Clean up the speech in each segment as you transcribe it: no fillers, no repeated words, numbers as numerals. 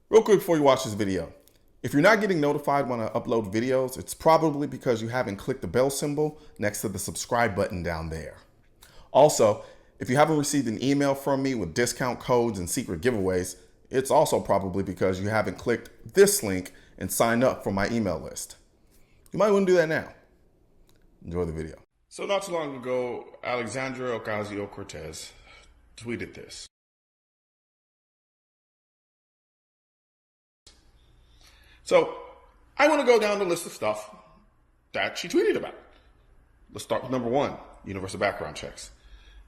Real quick before you watch this video, if you're not getting notified when I upload videos, it's probably because you haven't clicked the bell symbol next to the subscribe button down there. Also, if you haven't received an email from me with discount codes and secret giveaways, it's also probably because you haven't clicked this link and signed up for my email list. You might want to do that now. Enjoy the video. So not too long ago, Alexandria Ocasio-Cortez tweeted this. So I want to go down the list of stuff that she tweeted about. Let's start with number one, universal background checks.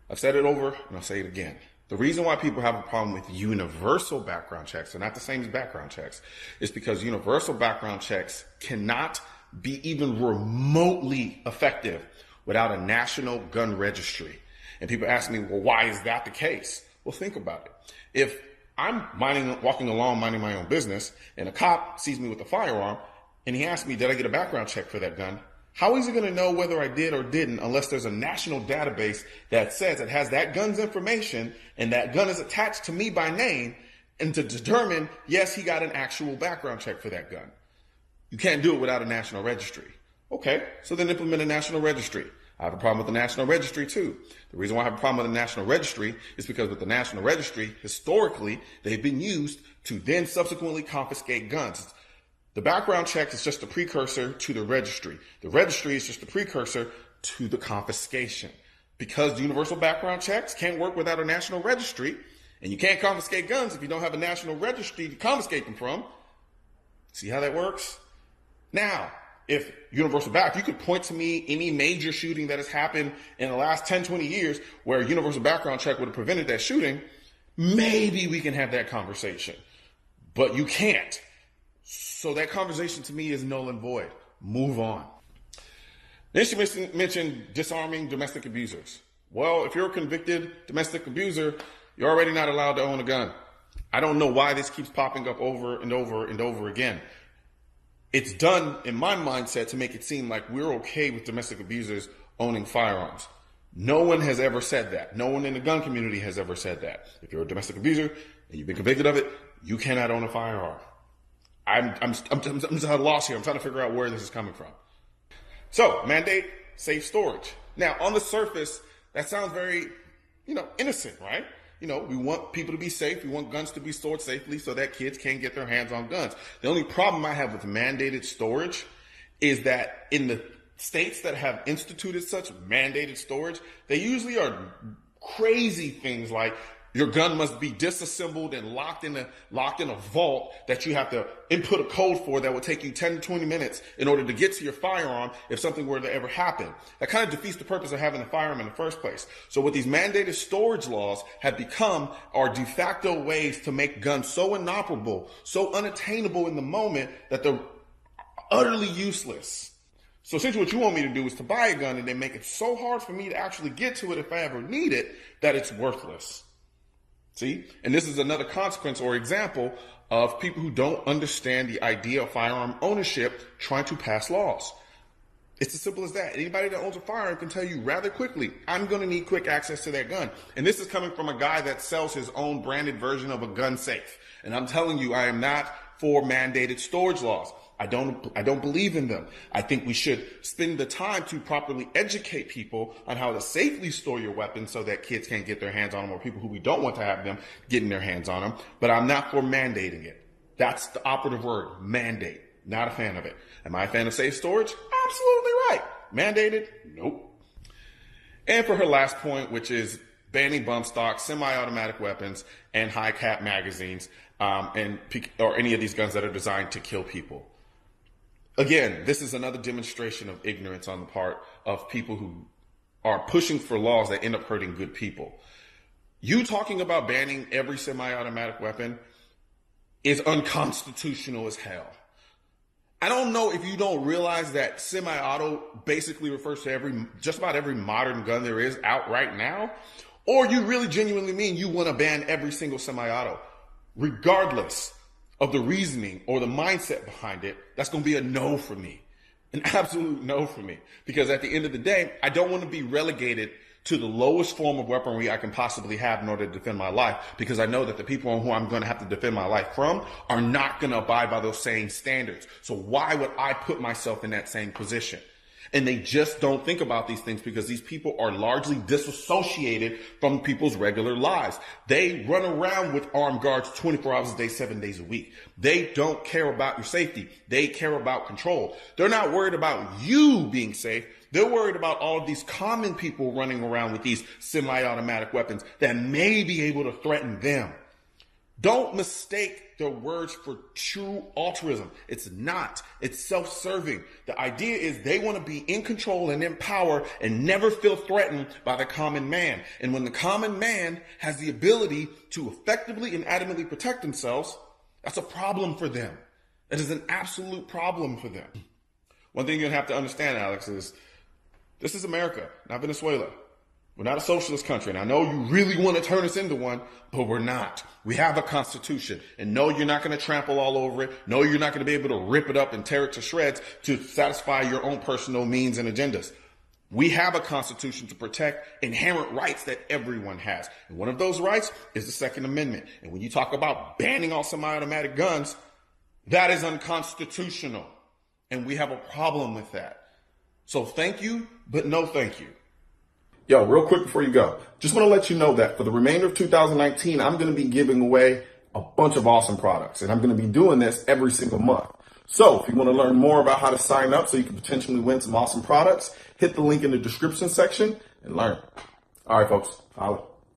I've said it over and I'll say it again. The reason why people have a problem with universal background checks, they're not the same as background checks, is because universal background checks cannot be even remotely effective without a national gun registry. And people ask me, well, why is that the case? Well, think about it. If I'm walking along, minding my own business, and a cop sees me with a firearm, and he asks me, did I get a background check for that gun? How is he going to know whether I did or didn't unless there's a national database that says it has that gun's information and that gun is attached to me by name, and to determine, yes, he got an actual background check for that gun. You can't do it without a national registry. Okay, so then implement a national registry. I have a problem with the national registry too. The reason why I have a problem with the national registry is because with the national registry, historically, they've been used to then subsequently confiscate guns. The background check is just a precursor to the registry. The registry is just a precursor to the confiscation. Because universal background checks can't work without a national registry, and you can't confiscate guns if you don't have a national registry to confiscate them from. See how that works? Now, if universal back, you could point to me any major shooting that has happened in the last 10, 20 years where a universal background check would have prevented that shooting, maybe we can have that conversation. But you can't. So that conversation to me is null and void. Move on. Then she mentioned disarming domestic abusers. Well, if you're a convicted domestic abuser, you're already not allowed to own a gun. I don't know why this keeps popping up over and over and over again. It's done in my mindset to make it seem like we're okay with domestic abusers owning firearms. No one has ever said that. No one in the gun community has ever said that. If you're a domestic abuser and you've been convicted of it, you cannot own a firearm. I'm just at a loss here. I'm trying to figure out where this is coming from. So, mandate safe storage. Now, on the surface, that sounds very, innocent, right? We want people to be safe. We want guns to be stored safely so that kids can't get their hands on guns. The only problem I have with mandated storage is that in the states that have instituted such mandated storage, they usually are crazy things like your gun must be disassembled and locked in a vault that you have to input a code for that will take you 10 to 20 minutes in order to get to your firearm if something were to ever happen. That kind of defeats the purpose of having a firearm in the first place. So what these mandated storage laws have become are de facto ways to make guns so inoperable, so unattainable in the moment that they're utterly useless. So essentially what you want me to do is to buy a gun and then make it so hard for me to actually get to it if I ever need it that it's worthless. See? And this is another consequence or example of people who don't understand the idea of firearm ownership trying to pass laws. It's as simple as that. Anybody that owns a firearm can tell you rather quickly, I'm going to need quick access to that gun. And this is coming from a guy that sells his own branded version of a gun safe. And I'm telling you, I am not for mandated storage laws. I don't believe in them. I think we should spend the time to properly educate people on how to safely store your weapons so that kids can't get their hands on them or people who we don't want to have them getting their hands on them. But I'm not for mandating it. That's the operative word, mandate. Not a fan of it. Am I a fan of safe storage? Absolutely right. Mandated? Nope. And for her last point, which is banning bump stock, semi-automatic weapons, and high cap magazines, or any of these guns that are designed to kill people. Again, this is another demonstration of ignorance on the part of people who are pushing for laws that end up hurting good people. You talking about banning every semi-automatic weapon is unconstitutional as hell. I don't know if you don't realize that semi-auto basically refers to just about every modern gun there is out right now, or you really genuinely mean you want to ban every single semi-auto. Regardless of the reasoning or the mindset behind it, that's going to be a no for me. An absolute no for me. Because at the end of the day, I don't want to be relegated to the lowest form of weaponry I can possibly have in order to defend my life, because I know that the people on who I'm going to have to defend my life from are not going to abide by those same standards. So why would I put myself in that same position? And they just don't think about these things because these people are largely disassociated from people's regular lives. They run around with armed guards 24 hours a day, 7 days a week. They don't care about your safety. They care about control. They're not worried about you being safe. They're worried about all of these common people running around with these semi-automatic weapons that may be able to threaten them. Don't mistake their words for true altruism. It's not. It's self-serving. The idea is they want to be in control and in power and never feel threatened by the common man. And when the common man has the ability to effectively and adamantly protect themselves, that's a problem for them. It is an absolute problem for them. One thing you're going to have to understand, Alex, is this is America, not Venezuela. We're not a socialist country, and I know you really want to turn us into one, but we're not. We have a constitution, and no, you're not going to trample all over it. No, you're not going to be able to rip it up and tear it to shreds to satisfy your own personal means and agendas. We have a constitution to protect inherent rights that everyone has. And one of those rights is the Second Amendment. And when you talk about banning all semi-automatic guns, that is unconstitutional. And we have a problem with that. So thank you, but no thank you. Yo, real quick before you go, just want to let you know that for the remainder of 2019, I'm going to be giving away a bunch of awesome products, and I'm going to be doing this every single month. So if you want to learn more about how to sign up so you can potentially win some awesome products, hit the link in the description section and learn. All right, folks, holla.